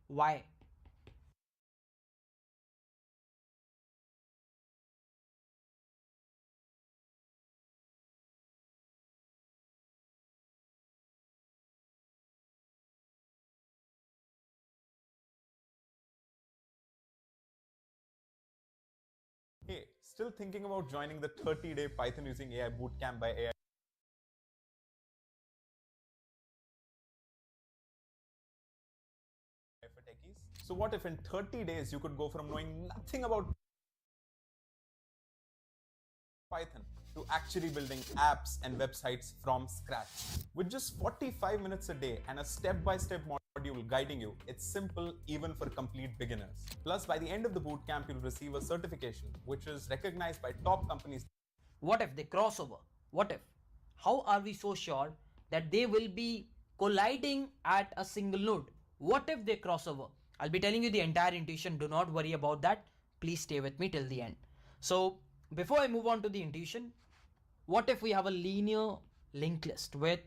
Why? Hey, still thinking about joining the 30-day Python using AI bootcamp by AI for techies? So what if in 30 days you could go from knowing nothing about Python to actually building apps and websites from scratch? With just 45 minutes a day and a step-by-step module guiding you, it's simple even for complete beginners. Plus, by the end of the bootcamp, you'll receive a certification which is recognized by top companies. What if they cross over? What if? How are we so sure that they will be colliding at a single node? What if they cross over? I'll be telling you the entire intuition. Do not worry about that. Please stay with me till the end. So before I move on to the intuition, what if we have a linear linked list with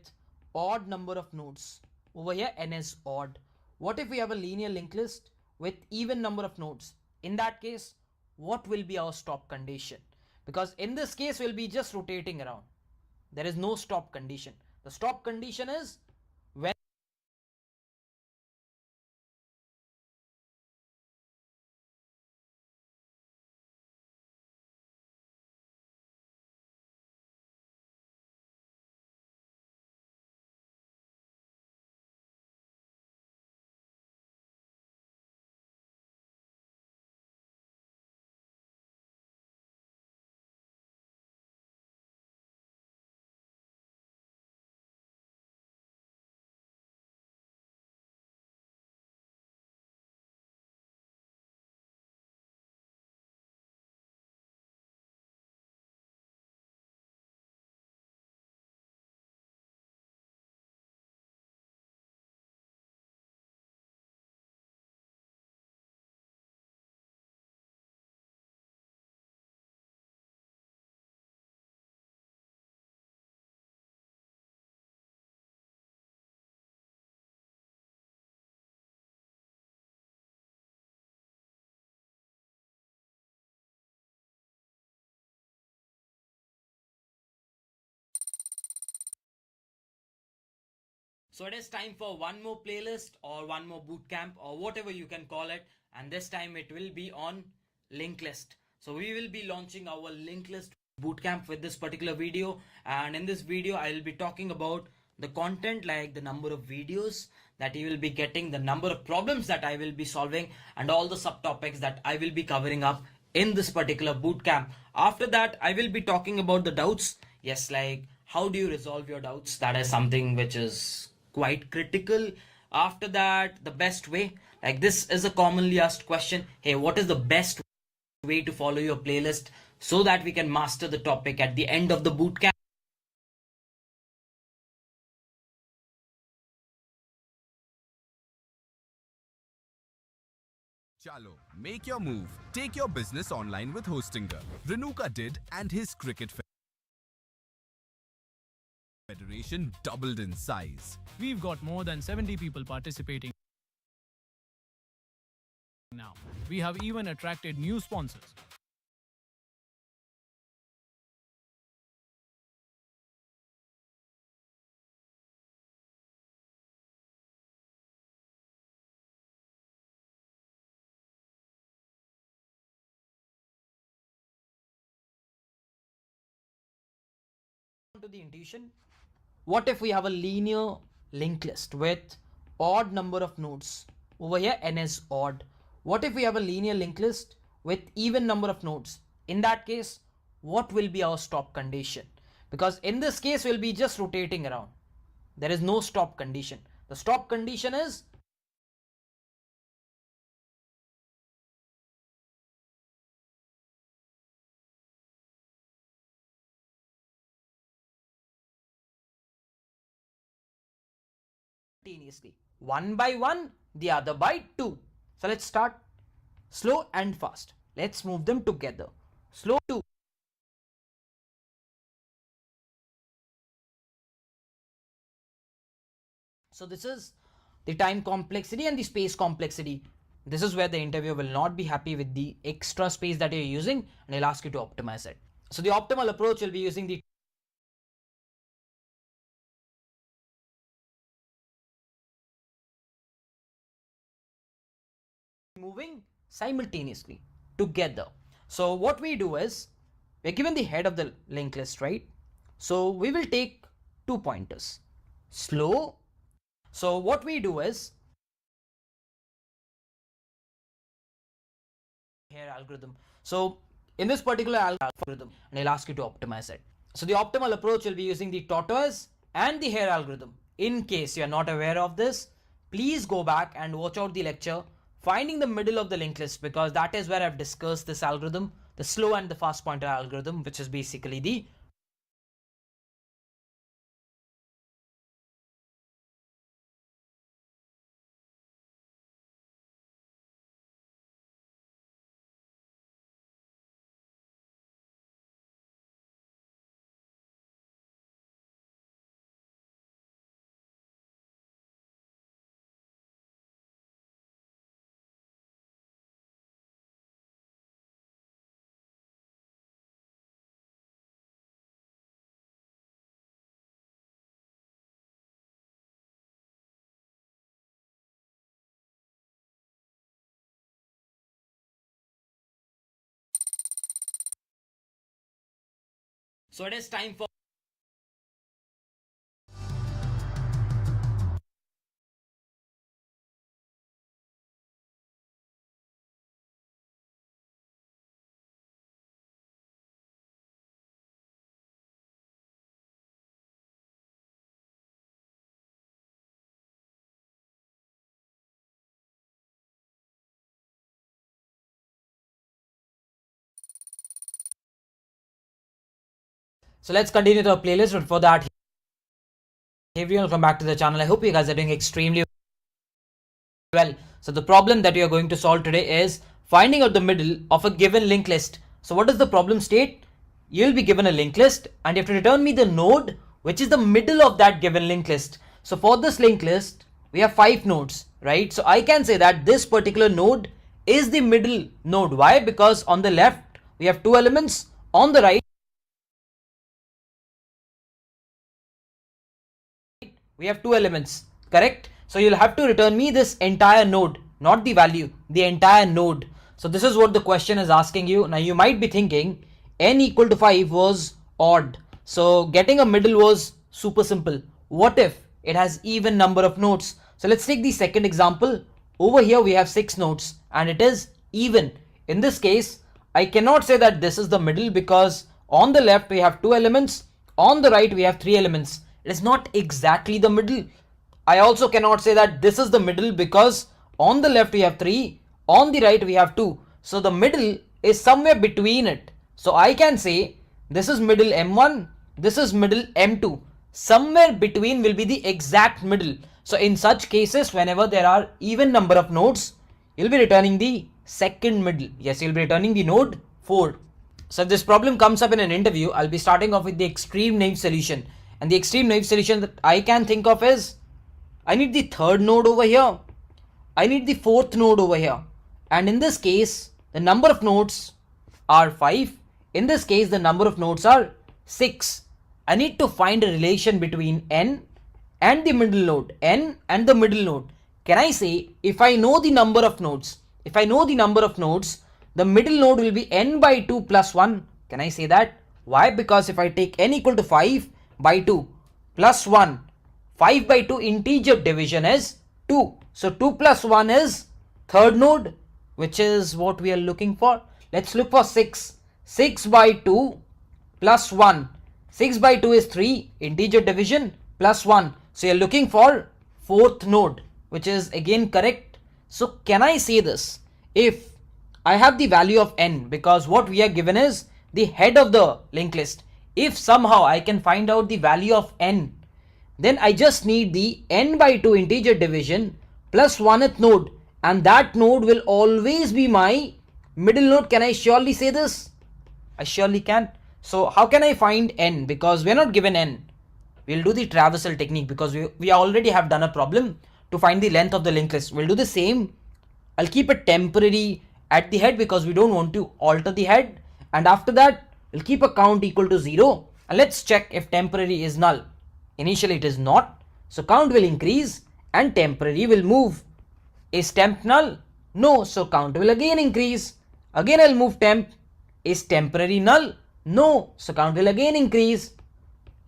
odd number of nodes? Over here n is odd. What if we have a linear linked list with even number of nodes? In that case, what will be our stop condition? Because in this case we'll be just rotating around. There is no stop condition. The stop condition is when So it is time for one more playlist or one more bootcamp or whatever you can call it. And this time it will be on linked list. So we will be launching our linked list bootcamp with this particular video. And in this video, I will be talking about the content, like the number of videos that you will be getting, the number of problems that I will be solving, and all the subtopics that I will be covering up in this particular bootcamp. After that, I will be talking about the doubts. Yes, like how do you resolve your doubts? That is something which is quite critical. After that, the best way, like this is a commonly asked question. Hey, what is the best way to follow your playlist so that we can master the topic at the end of the bootcamp? Chalo, make your move. Take your business online with Hostinger. Renuka did, and his cricket federation doubled in size. We've got more than 70 people participating now. We have even attracted new sponsors. To the intuition, what if we have a linear linked list with odd number of nodes? Over here n is odd. What if we have a linear linked list with even number of nodes? In that case, what will be our stop condition? Because in this case we'll be just rotating around. There is no stop condition. The stop condition is continuously, one by one, the other by two. So let's start slow and fast. Let's move them together. Slow two. So this is the time complexity and the space complexity. This is where the interviewer will not be happy with the extra space that you're using, and he'll ask you to optimize it. So the optimal approach will be using the moving simultaneously together. So what we do is, we're given the head of the linked list, right? So we will take 2 pointers, slow. So what we do is, here algorithm. So in this particular algorithm, and I'll ask you to optimize it. So the optimal approach will be using the tortoise and the hare algorithm. In case you are not aware of this, please go back and watch out the lecture finding the middle of the linked list, because that is where I've discussed this algorithm, the slow and the fast pointer algorithm, which is basically the so it is time for So let's continue the playlist, but for that, hey everyone, welcome back to the channel. I hope you guys are doing extremely well. So the problem that we are going to solve today is finding out the middle of a given linked list. So what does the problem state? You'll be given a linked list and you have to return me the node which is the middle of that given linked list. So for this linked list, we have 5 nodes, right? So I can say that this particular node is the middle node. Why? Because on the left, we have 2 elements. On the right, we have 2 elements, correct? So you'll have to return me this entire node, not the value, the entire node. So this is what the question is asking you. Now you might be thinking n equal to 5 was odd. So getting a middle was super simple. What if it has even number of nodes? So let's take the second example. Over here we have 6 nodes and it is even. In this case, I cannot say that this is the middle because on the left we have 2 elements, on the right we have 3 elements. It is not exactly the middle. I also cannot say that this is the middle because on the left we have 3, on the right we have 2. So the middle is somewhere between it. So I can say this is middle M1, this is middle M2. Somewhere between will be the exact middle. So in such cases, whenever there are even number of nodes, you'll be returning the second middle. Yes, you'll be returning the node 4. So if this problem comes up in an interview, I'll be starting off with the extreme naive solution. And the extreme naive solution that I can think of is, I need the third node over here. I need the fourth node over here. And in this case, the number of nodes are 5. In this case, the number of nodes are 6. I need to find a relation between n and the middle node. N and the middle node. Can I say, if I know the number of nodes, the middle node will be n by 2 plus 1. Can I say that? Why? Because if I take n equal to 5 by 2 plus 1, 5 by 2 integer division is 2. So 2 plus 1 is third node, which is what we are looking for. Let's look for 6. 6 by 2 plus 1. 6 by 2 is 3, integer division plus 1. So you're looking for fourth node, which is again correct. So can I say this? If I have the value of n, because what we are given is the head of the linked list. If somehow I can find out the value of n, then I just need the n by 2 integer division plus 1th node, and that node will always be my middle node. Can I surely say this? I surely can. So how can I find n? Because we're not given n. We'll do the traversal technique because we already have done a problem to find the length of the linked list. We'll do the same. I'll keep it temporary at the head because we don't want to alter the head. And after that, we'll keep a count equal to 0. And let's check if temporary is null. Initially it is not. So count will increase and temporary will move. Is temp null? No. So count will again increase. Again I'll move temp. Is temporary null? No. So count will again increase.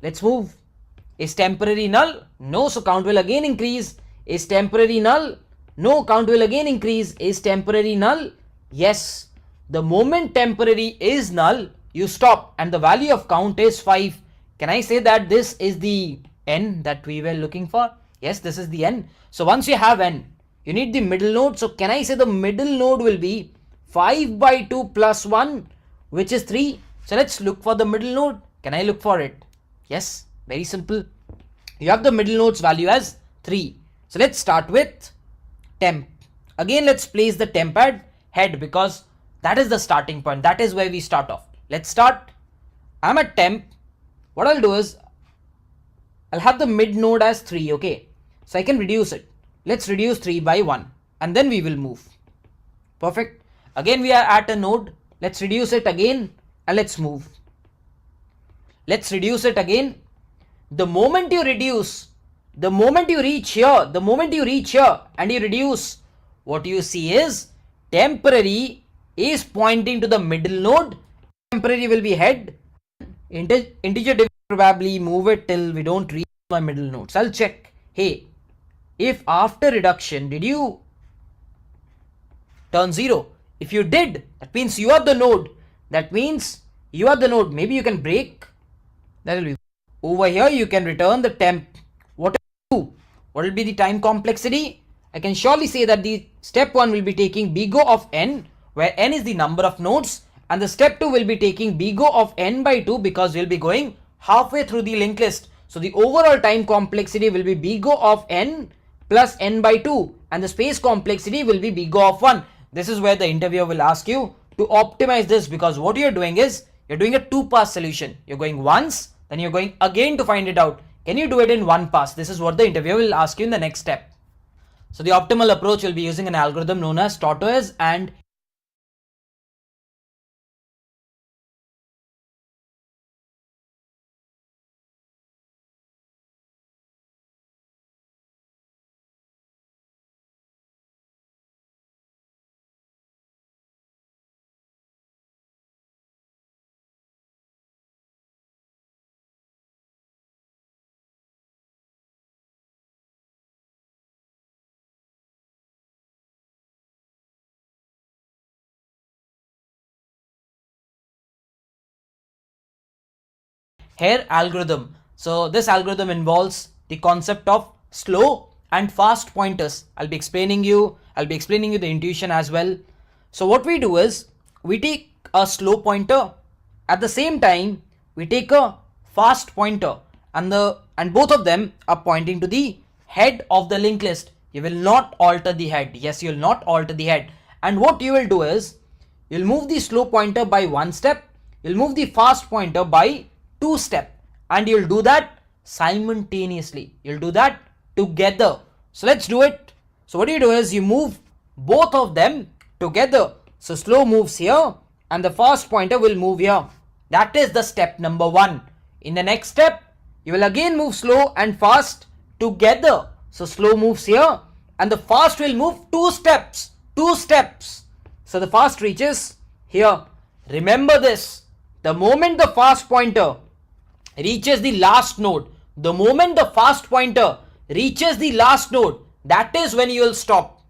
Let's move. Is temporary null? No. So count will again increase. Is temporary null? No. Count will again increase. Is temporary null? Yes. The moment temporary is null, you stop and the value of count is 5. Can I say that this is the n that we were looking for? Yes, this is the n. So once you have n, you need the middle node. So can I say the middle node will be 5 by 2 plus 1, which is 3. So let's look for the middle node. Can I look for it? Yes, very simple. You have the middle node's value as 3. So let's start with temp. Again, let's place the temp at head because that is the starting point. That is where we start off. Let's start. I'm at temp. What I'll do is I'll have the mid node as 3. Okay. So I can reduce it. Let's reduce 3 by 1 and then we will move. Perfect. Again, we are at a node. Let's reduce it again and let's move. Let's reduce it again. The moment you reduce, the moment you reach here and you reduce, what you see is temporary is pointing to the middle node. Temporary will be head. Integer div probably move it till we don't reach my middle node. So I'll check. Hey, if after reduction did you turn 0? If you did, that means you are the node. That means you are the node. Maybe you can break. That will be over here. You can return the temp. What will do? What will be the time complexity? I can surely say that the step 1 will be taking big O of n, where n is the number of nodes, and the step 2 will be taking big O of n by 2 because we'll be going halfway through the linked list. So the overall time complexity will be big O of n plus n by 2, and the space complexity will be big O of 1. This is where the interviewer will ask you to optimize this, because what you're doing is you're doing a 2-pass solution. You're going once, then you're going again to find it out. Can you do it in 1 pass? This is what the interviewer will ask you in the next step. So the optimal approach will be using an algorithm known as tortoise and hare algorithm. So this algorithm involves the concept of slow and fast pointers. I'll be explaining you the intuition as well. So what we do is we take a slow pointer, at the same time we take a fast pointer, and both of them are pointing to the head of the linked list. You will not alter the head. Yes, you will not alter the head. And what you will do is you'll move the slow pointer by 1 step, you'll move the fast pointer by 2 step, and you'll do that simultaneously. You'll do that together. So let's do it. So what you do is you move both of them together. So slow moves here and the fast pointer will move here. That is the step number 1. In the next step, you will again move slow and fast together. So slow moves here and the fast will move 2 steps. 2 steps. So the fast reaches here. Remember this. The moment the fast pointer reaches the last node, that is when you will stop.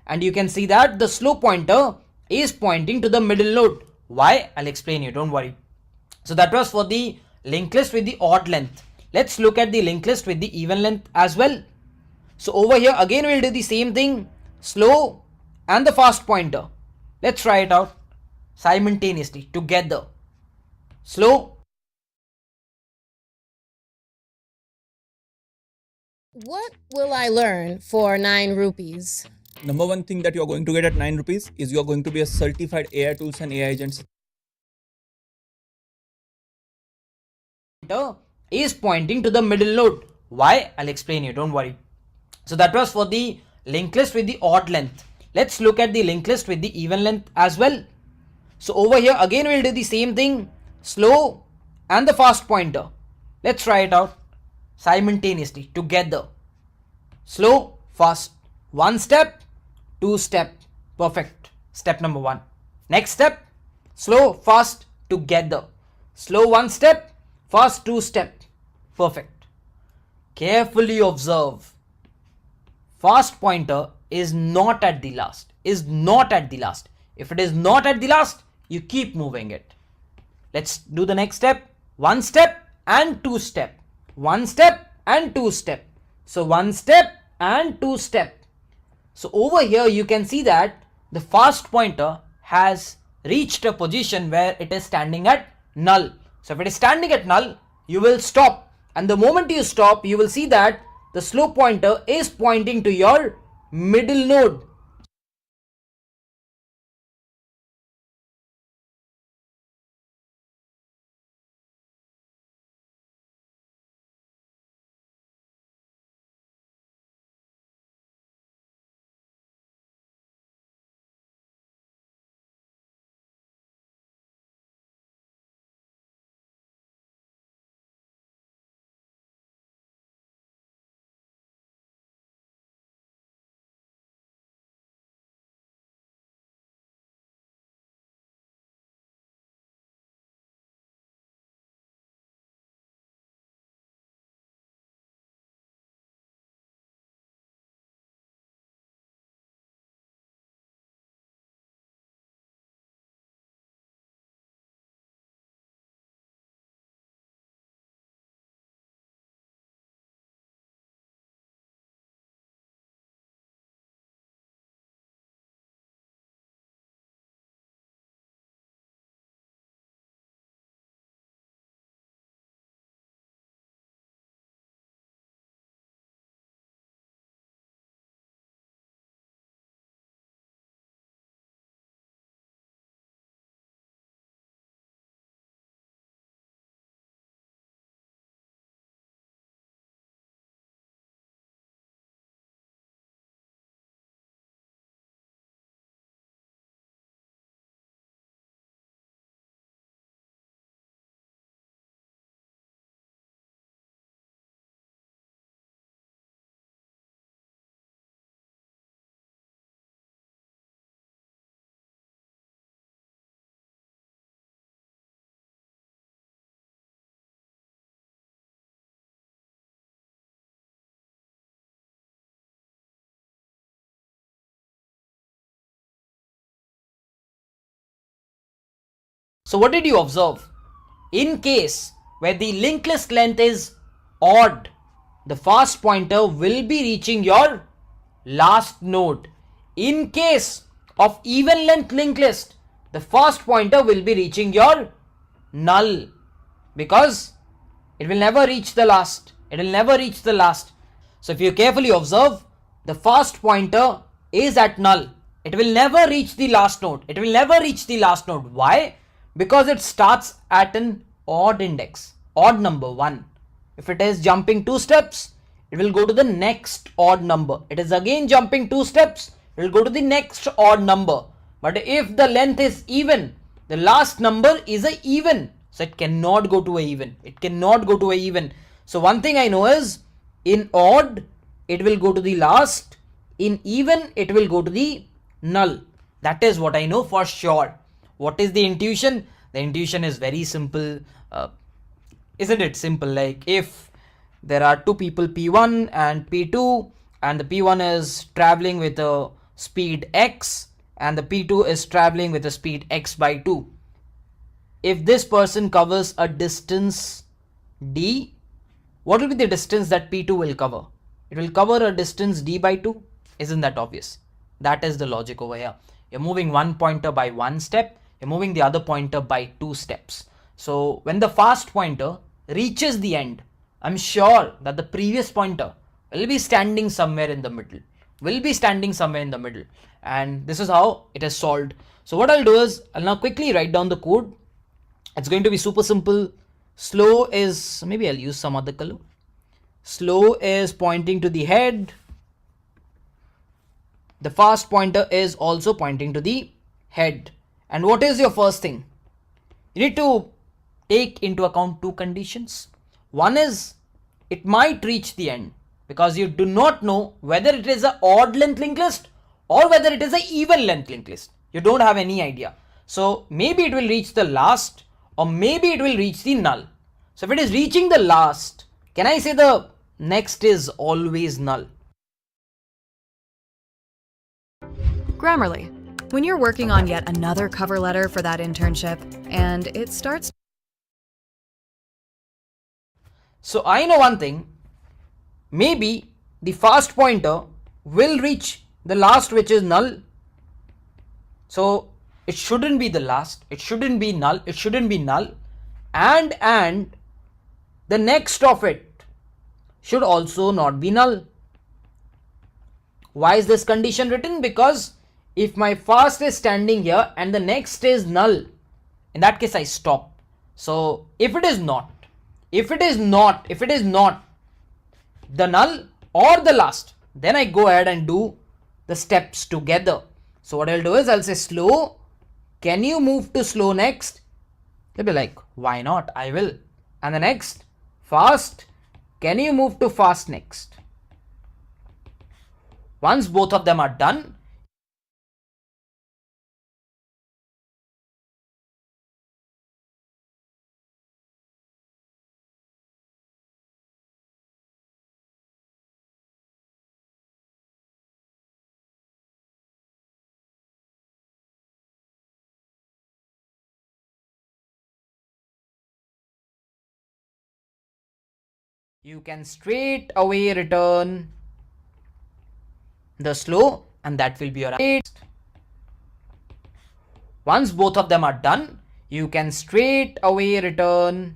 And you can see that the slow pointer is pointing to the middle node. Why? I'll explain you, don't worry. So that was for the linked list with the odd length. Let's look at the linked list with the even length as well. So over here again we'll do the same thing, slow and the fast pointer. Let's try it out simultaneously together. Slow. What will I learn for 9 rupees? Number one thing that you're going to get at 9 rupees is you're going to be a certified AI tools and AI agents. Is pointing to the middle node. Why? I'll explain you, don't worry. So that was for the linked list with the odd length. Let's look at the linked list with the even length as well. So over here again we'll do the same thing, slow and the fast pointer. Let's try it out simultaneously together. Slow, fast, one step, two step, perfect. Step number one. Next step, slow, fast, together. Slow one step, fast two step, perfect. Carefully observe. Fast pointer is not at the last, is not at the last. If it is not at the last, you keep moving it. Let's do the next step. One step and two step. One step and two step. So one step and two step. So over here you can see that the fast pointer has reached a position where it is standing at null. So if it is standing at null, you will stop. And the moment you stop, you will see that the slow pointer is pointing to your middle node. So what did you observe? In case where the linked list length is odd, the fast pointer will be reaching your last node. In case of even length linked list, the fast pointer will be reaching your null, because it will never reach the last. It will never reach the last. So if you carefully observe, the fast pointer is at null. It will never reach the last node. It will never reach the last node. Why? Because it starts at an odd index, odd number 1. If it is jumping 2 steps, it will go to the next odd number. It is again jumping 2 steps, it will go to the next odd number. But if the length is even, the last number is a even. So it cannot go to a even. It cannot go to a even. So one thing I know is, in odd, it will go to the last. In even, it will go to the null. That is what I know for sure. What is the intuition? The intuition is very simple. Isn't it simple? Like if there are two people, P1 and P2, and the P1 is traveling with a speed x and the P2 is traveling with a speed x by 2. If this person covers a distance d, what will be the distance that P2 will cover? It will cover a distance d by 2. Isn't that obvious? That is the logic over here. You're moving one pointer by 1 step. You're moving the other pointer by 2 steps. So when the fast pointer reaches the end, I'm sure that the previous pointer will be standing somewhere in the middle. And this is how it is solved. So what I'll do is, I'll now quickly write down the code. It's going to be super simple. Slow is, maybe I'll use some other color. Slow is pointing to the head. the fast pointer is also pointing to the head. And what is your first thing? You need to take into account two conditions. One is it might reach the end because you do not know whether it is an odd length linked list or whether it is an even length linked list. You don't have any idea. So maybe it will reach the last or maybe it will reach the null. So if it is reaching the last, can I say the next is always null? Grammarly. When you're working on yet another cover letter for that internship and it starts. So I know one thing, maybe the fast pointer will reach the last, which is null. So it shouldn't be the last, it shouldn't be null, it shouldn't be null, and the next of it should also not be null. Why is this condition written? Because if my fast is standing here and the next is null, in that case I stop. So if it is not the null or the last, then I go ahead and do the steps together. So what I'll do is I'll say slow, can you move to slow next? They'll be like, why not? I will. And the next, fast, can you move to fast next? Once both of them are done, you can straight away return the slow and that will be your answer. Once both of them are done, you can straight away return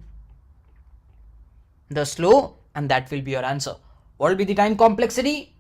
the slow and that will be your answer. What will be the time complexity?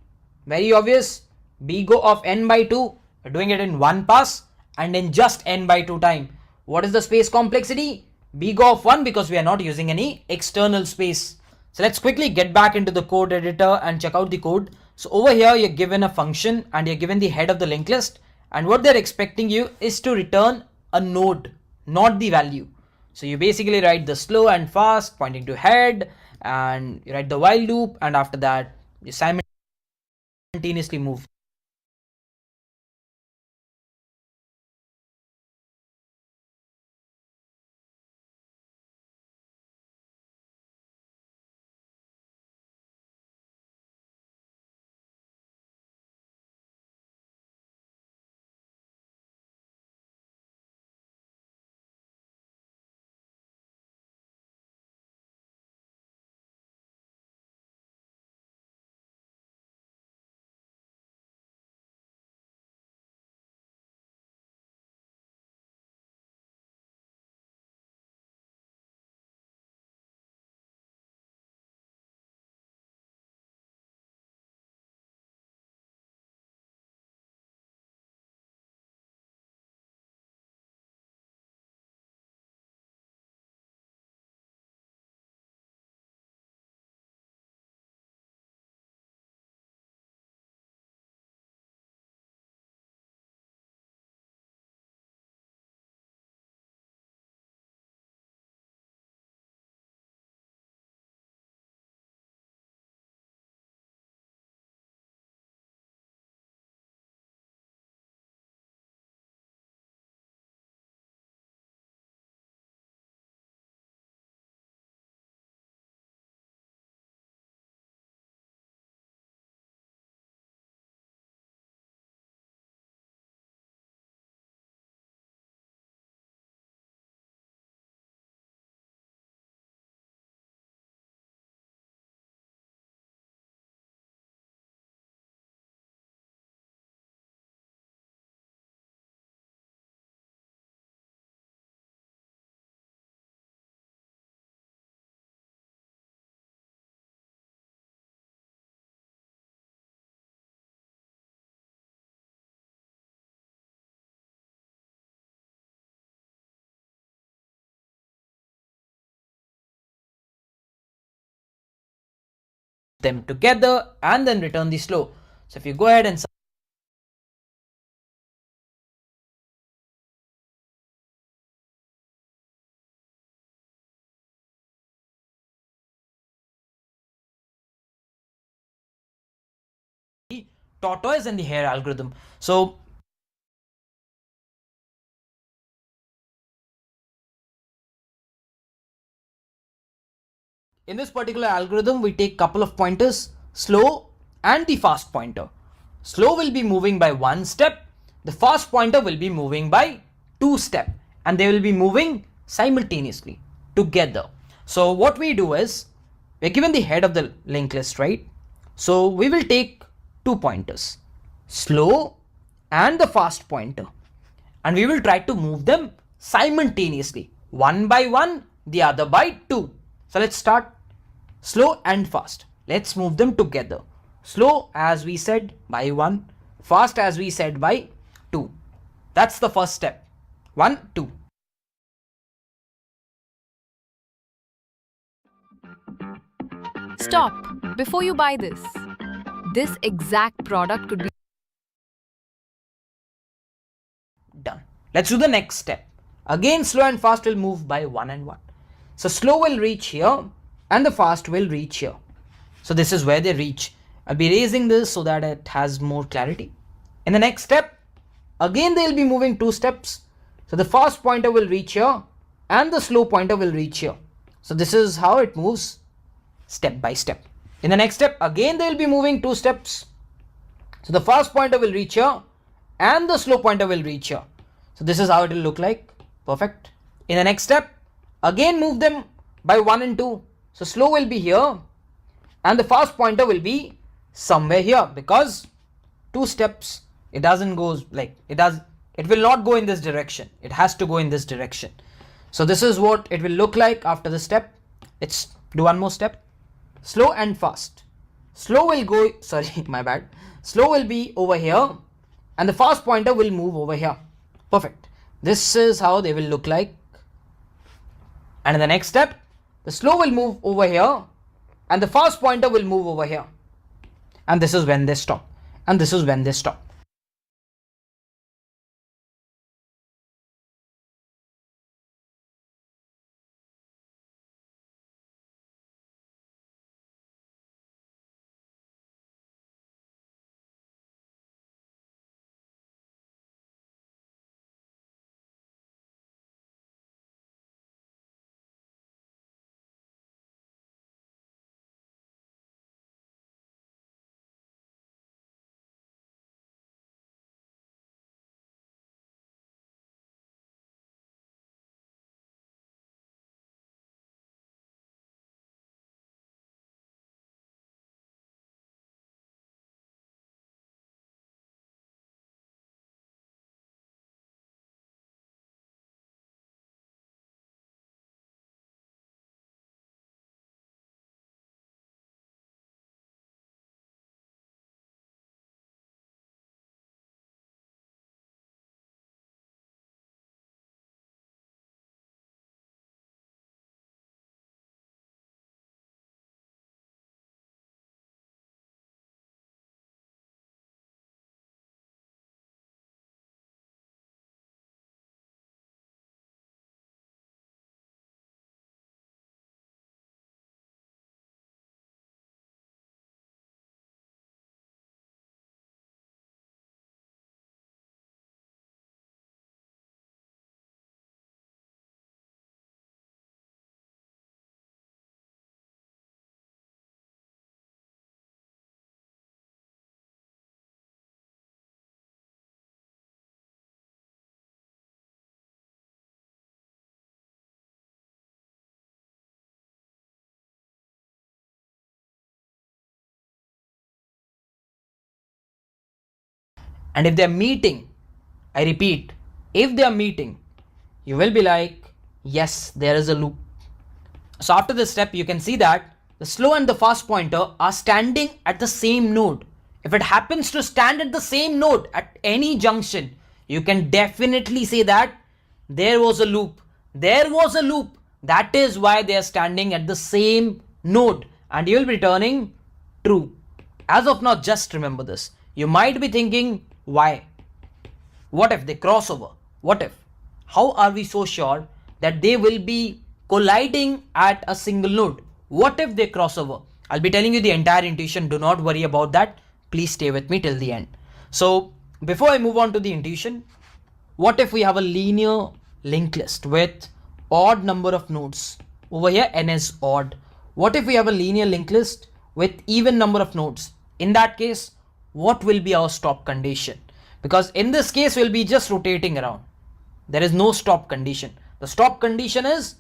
Very obvious. Bgo of n by 2. We're doing it in one pass and in just n by 2 time. What is the space complexity? Bgo of 1 because we are not using any external space. So let's quickly get back into the code editor and check out the code. So over here you're given a function and you're given the head of the linked list, and what they're expecting you is to return a node, not the value. So you basically write the slow and fast pointing to head, and you write the while loop, and after that you simultaneously move them together and then return the slow. So if you go ahead and tortoise and the hare algorithm. So in this particular algorithm, we take couple of pointers, slow and the fast pointer. Slow will be moving by 1 step, the fast pointer will be moving by 2 step, and they will be moving simultaneously together. So what we do is, we're given the head of the linked list, right? So we will take 2 pointers, slow and the fast pointer, and we will try to move them simultaneously, one by one, the other by 2. So let's start. Slow and fast. Let's move them together. Slow, as we said, by 1. Fast, as we said, by 2. That's the first step. 1, 2. Stop. Before you buy this, this exact product could be Done. Let's do the next step. Again, slow and fast will move by 1 and 1. So slow will reach here and the fast will reach here. So this is where they reach. I'll be raising this so that it has more clarity. In the next step, again they'll be moving 2 steps. So the fast pointer will reach here and the slow pointer will reach here. So this is how it moves step by step. In the next step, again they'll be moving 2 steps. So the fast pointer will reach here and the slow pointer will reach here. So this is how it will look like. Perfect. In the next step, again move them by 1 and 2. So slow will be here and the fast pointer will be somewhere here, because 2 steps, it doesn't go like it will not go in this direction. It has to go in this direction. So this is what it will look like after the step. Let's do one more step. Slow and fast. Slow will go, sorry, my bad. Slow will be over here and the fast pointer will move over here. Perfect. This is how they will look like. And in the next step, the slow will move over here and the fast pointer will move over here. And this is when they stop. And this is when they stop. And if they're meeting, I repeat, if they're meeting, you will be like, yes, there is a loop. So after this step, you can see that the slow and the fast pointer are standing at the same node. If it happens to stand at the same node at any junction, you can definitely say that there was a loop. There was a loop. That is why they are standing at the same node, and you will be returning true. As of now, just remember this. You might be thinking, why? What if they cross over? What if? How are we so sure that they will be colliding at a single node? What if they cross over? I'll be telling you the entire intuition. Do not worry about that. please stay with me till the end. So before I move on to the intuition, what if we have a linear linked list with odd number of nodes? Over here n is odd. What if we have a linear linked list with even number of nodes? In that case, what will be our stop condition? Because in this case we'll be just rotating around. There is no stop condition. The stop condition is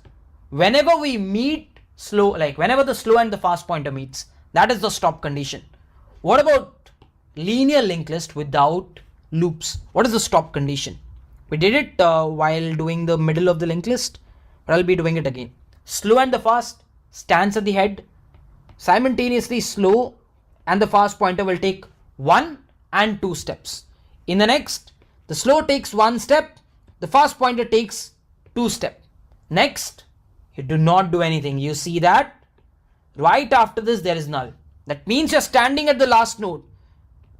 whenever we meet slow, like whenever the slow and the fast pointer meets, that is the stop condition. What about linear linked list without loops? What is the stop condition? We did it while doing the middle of the linked list, but I'll be doing it again. Slow and the fast stands at the head. Simultaneously, slow and the fast pointer will take 1 and 2 steps. In the next, the slow takes 1 step, the fast pointer takes 2 steps. Next, you do not do anything. You see that right after this there is null. That means you're standing at the last node.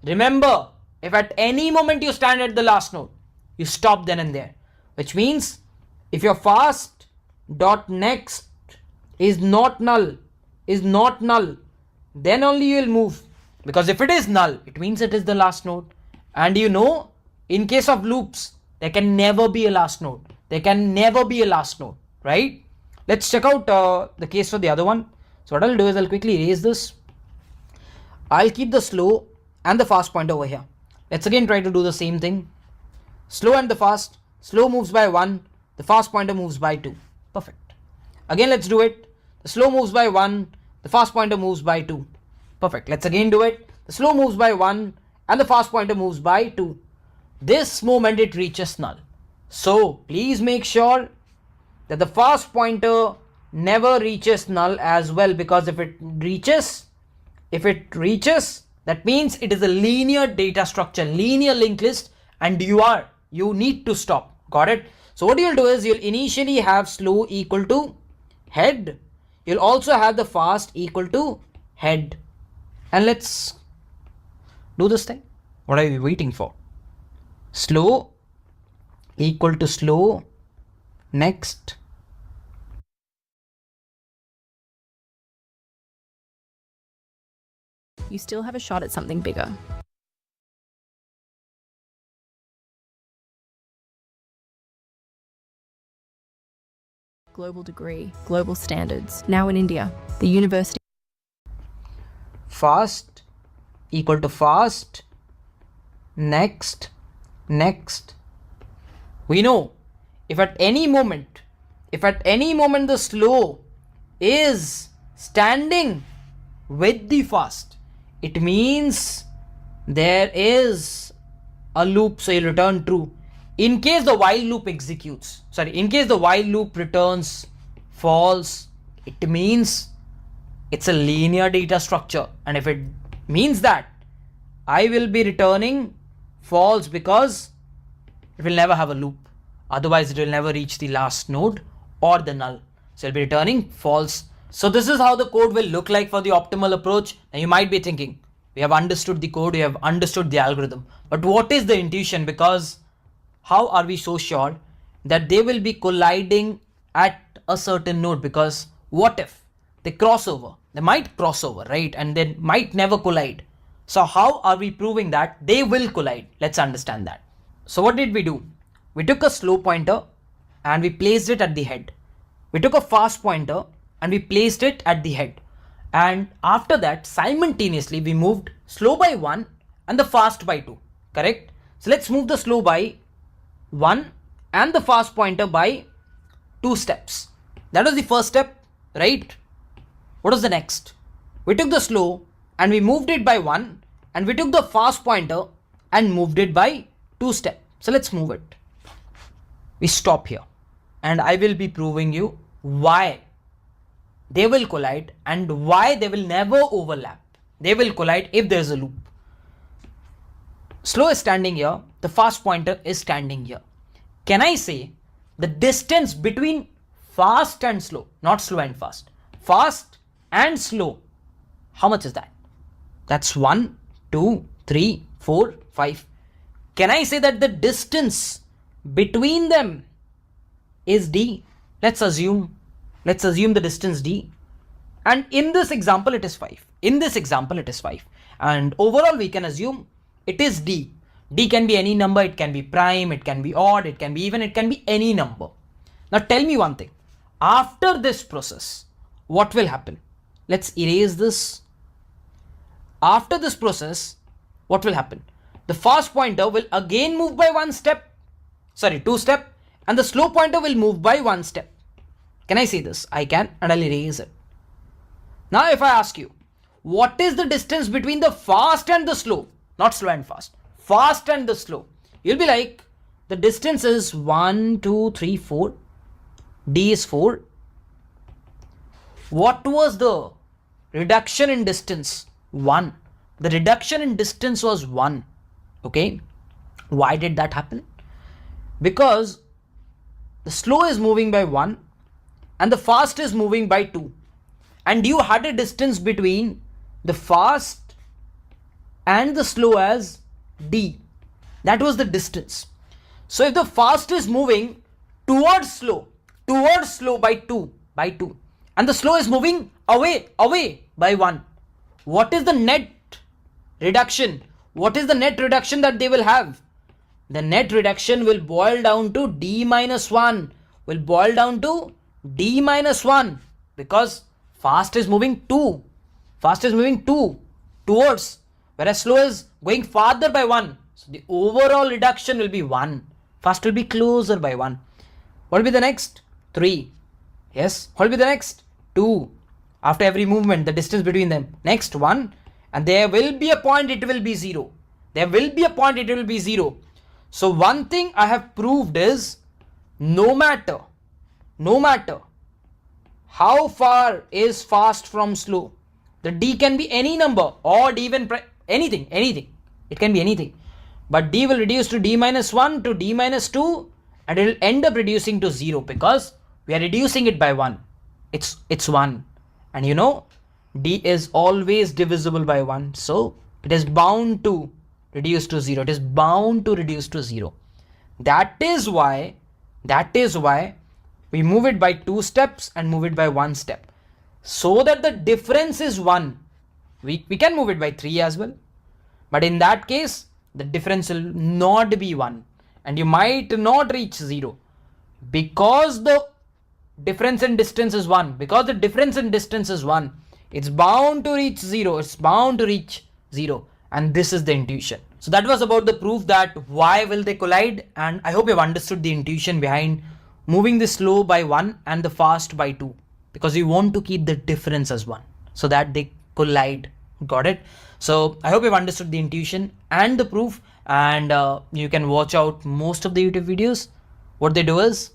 Remember, if at any moment you stand at the last node, you stop then and there. Which means if your fast dot next is not null, then only you will move. Because if it is null, it means it is the last node. And you know, in case of loops, there can never be a last node. Right? Let's check out the case for the other one. So what I'll do is I'll quickly erase this. I'll keep the slow and the fast pointer over here. Let's again try to do the same thing. Slow and the fast. Slow moves by 1. The fast pointer moves by 2. Perfect. Again, let's do it. The slow moves by 1. The fast pointer moves by 2. Perfect. Let's again do it. The slow moves by 1 and the fast pointer moves by 2. This moment it reaches null. So please make sure that the fast pointer never reaches null as well, because if it reaches, that means it is a linear data structure, linear linked list, and you need to stop. Got it? So what you'll do is you'll initially have slow equal to head. You'll also have the fast equal to head. And let's do this thing. What are you waiting for? Slow equal to slow next. You still have a shot at something bigger. Global degree, global standards. Now in India, the university. Fast equal to fast next. We know if at any moment the slow is standing with the fast, it means there is a loop, so you'll return true. In case the while loop returns false, it means it's a linear data structure. And if it means that, I will be returning false because it will never have a loop. Otherwise, it will never reach the last node or the null. So it'll be returning false. So this is how the code will look like for the optimal approach. Now you might be thinking, we have understood the code, we have understood the algorithm, but what is the intuition? Because how are we so sure that they will be colliding at a certain node? Because what if they cross over? They might cross over, right? And they might never collide. So how are we proving that they will collide? Let's understand that. So what did we do? We took a slow pointer and we placed it at the head. We took a fast pointer and we placed it at the head. And after that, simultaneously, we moved slow by 1 and the fast by 2. Correct? So let's move the slow by 1 and the fast pointer by 2 steps. That was the first step, right? What was the next? We took the slow and we moved it by 1, and we took the fast pointer and moved it by 2 steps. So let's move it. We stop here and I will be proving you why they will collide and why they will never overlap. They will collide if there is a loop. Slow is standing here, the fast pointer is standing here. Can I say the distance between fast and slow, not slow and fast, fast and slow, how much is that? That's 1, 2, 3, 4, 5. Can I say that the distance between them is d? Let's assume the distance d. And in this example, it is 5. And And overall we can assume it is D. D can be any number, it can be prime, it can be odd, it can be even, it can be any number. Now tell me one thing. After this process, what will happen? Let's erase this. After this process, what will happen? The fast pointer will again move by 2 step, and the slow pointer will move by 1 step. Can I say this? I can, and I'll erase it. Now if I ask you, what is the distance between the fast and the slow? Not slow and fast. Fast and the slow. You'll be like, the distance is 1, 2, 3, 4. D is 4. What was the reduction in distance? 1. The reduction in distance was 1. Okay. Why did that happen? Because the slow is moving by 1 and the fast is moving by 2. And you had a distance between the fast and the slow as D. That was the distance. So if the fast is moving towards slow by 2, and the slow is moving away by 1, what is the net reduction? What is the net reduction that they will have? The net reduction will boil down to D minus 1, because fast is moving 2 towards, whereas slow is going farther by 1. So the overall reduction will be 1. Fast will be closer by 1. What will be the next? 3. Yes. What will be the next? 2. After every movement, the distance between them. Next 1. And there will be a point, it will be 0. So one thing I have proved is, no matter how far is fast from slow, the D can be any number, odd, even, anything. It can be anything. But D will reduce to D minus 1 to D minus 2, and it will end up reducing to 0 because we are reducing it by 1. It's 1. And you know, D is always divisible by 1. So it is bound to reduce to 0. That is why we move it by 2 steps and move it by 1 step. So that the difference is 1. We can move it by 3 as well. But in that case, the difference will not be 1. And you might not reach 0. Because the difference in distance is 1. It's bound to reach 0. And this is the intuition. So that was about the proof that why will they collide. And I hope you've understood the intuition behind moving the slow by 1 and the fast by 2. Because you want to keep the difference as 1 so that they collide. Got it? So I hope you've understood the intuition and the proof, and you can watch out most of the YouTube videos. What they do is,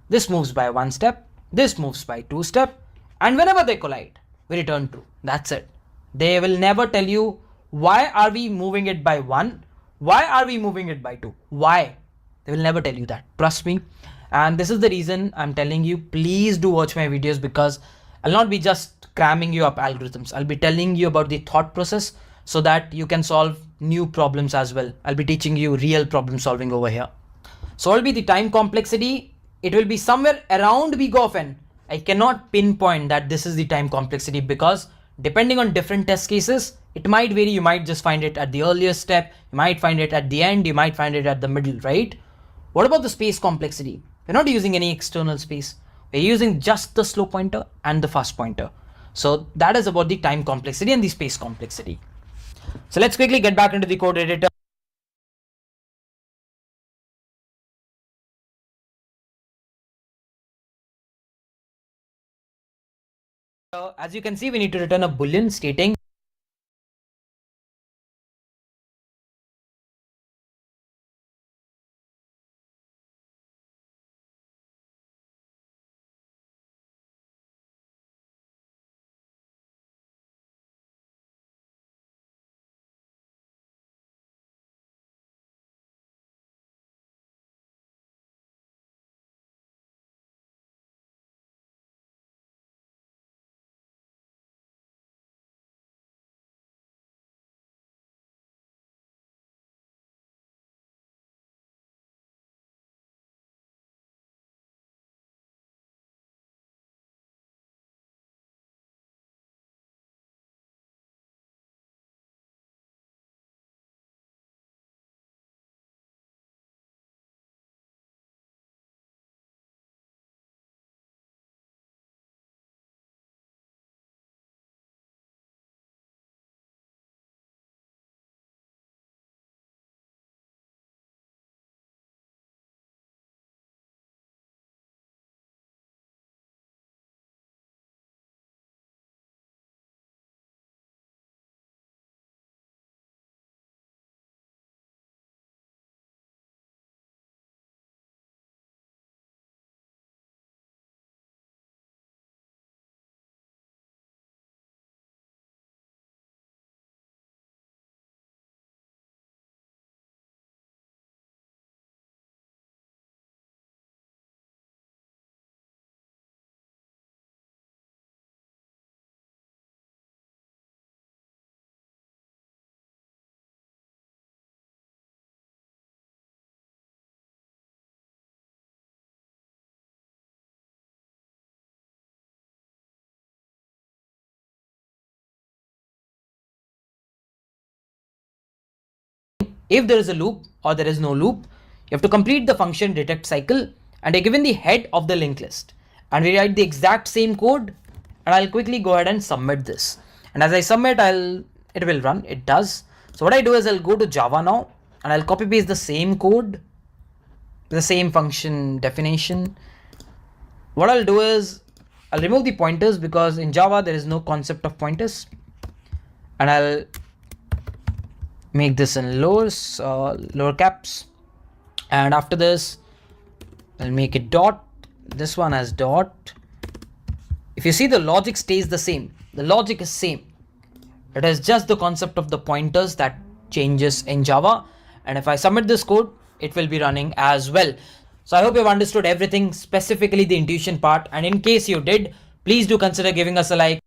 this moves by 1 step, this moves by 2 step, and whenever they collide, we return true. That's it. They will never tell you why are we moving it by 1, why are we moving it by 2, why. They will never tell you that. Trust me. And this is the reason I'm telling you, please do watch my videos, because I'll not be just cramming you up algorithms. I'll be telling you about the thought process so that you can solve new problems as well. I'll be teaching you real problem solving over here. So what will be the time complexity? It will be somewhere around big of n. I cannot pinpoint that this is the time complexity, because depending on different test cases, it might vary. You might just find it at the earliest step, you might find it at the end, you might find it at the middle, right? What about the space complexity? We're not using any external space. We're using just the slow pointer and the fast pointer. So that is about the time complexity and the space complexity. So let's quickly get back into the code editor. As you can see, we need to return a boolean stating if there is a loop or there is no loop, you have to complete the function detect cycle, and you're given the head of the linked list. And we write the exact same code, and I'll quickly go ahead and submit this. And as I submit, it will run. It does. So what I do is I'll go to Java now, and I'll copy paste the same code, the same function definition. What I'll do is I'll remove the pointers because in Java there is no concept of pointers, and I'll make this in lower caps, and after this I'll make it dot, this one as dot. If you see, the logic stays the same. The logic is same. It is just the concept of the pointers that changes in Java, and if I submit this code, it will be running as well. So I hope you've understood everything, specifically the intuition part, and in case you did, please do consider giving us a like.